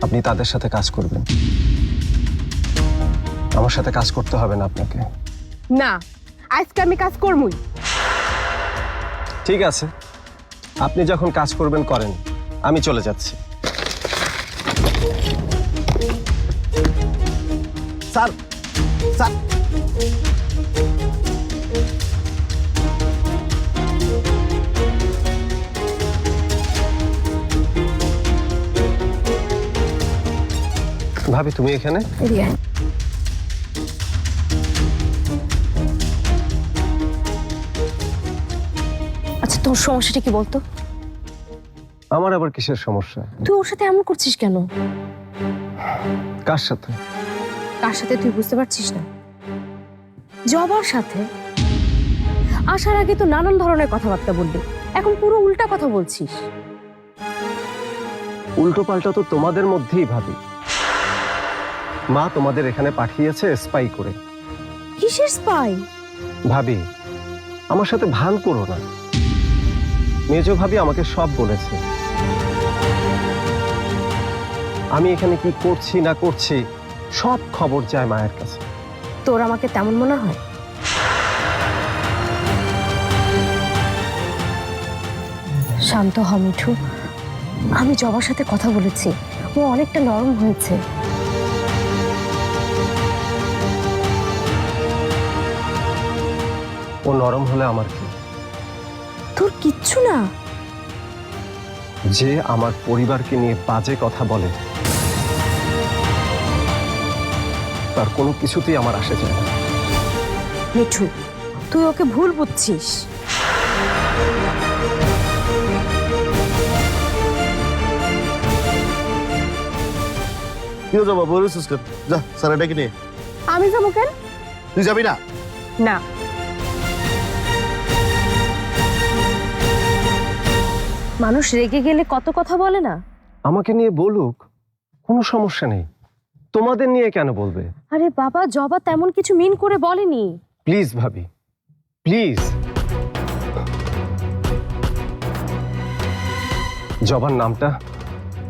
আপনি তাদের সাথে কাজ করবেন, আমার সাথে কাজ করতে হবে না আপনাকে। না, আজকে আমি কাজ করবই। ঠিক আছে, আপনি যখন কাজ করবেন করেন, আমি চলে যাচ্ছি। স্যার, স্যার, ভাবি তুমি এখানে? আচ্ছা, তোর সমস্যাটা কি বলতো? আমার আবার কিসের সমস্যা? তুই ওর সাথে এমন করছিস কেন? কার সাথে? কার সাথে তুই বুঝতে পারছিস না? জবার সাথে। আসার আগে তো নানান ধরনের কথাবার্তা বললি, এখন পুরো উল্টা কথা বলছিস। উল্টো পাল্টা তো তোমাদের মধ্যেই ভাবি। মা তোমাদের এখানে পাঠিয়েছে স্পাই করে। কিসের স্পাই? ভাবি, আমার সাথে ভান করো না। মেজো ভাবি আমাকে সব বলেছে। আমি এখানে কি করছি না করছি সব খবর যায় মায়ের কাছে। তোর আমাকে তেমন মনে হয়? শান্ত হ মিঠু, আমি জবার সাথে কথা বলেছি, ও অনেকটা নরম হয়েছে। ও নরম হলে আমার কি? তোর কিচ্ছু না। যে আমার পরিবারকে নিয়ে বাজে কথা বলে তার কোনো কিছুতেই আমার আসে যায় না। মিঠু, তুই ওকে ভুল বুঝছিস। কি হলো বাবু? যা স্যার ডেকে নিয়ে। আমি যাবো কেন? তুই যাবি না? না। মানুষ রেগে গেলে কত কথা বলে না? আমাকে নিয়ে বলুক, কোনো সমস্যা নেই। তোমাদের নিয়ে কেন বলবে? আরে বাবা, জবা তেমন কিছু মিন করে বলেনি। প্লিজ ভাবি, প্লিজ। জবার নামটা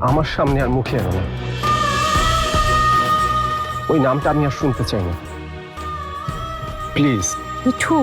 আমার সামনে আর মুখে এলো না। ওই নামটা আমি আর শুনতে চাই না, প্লিজ। মিঠু,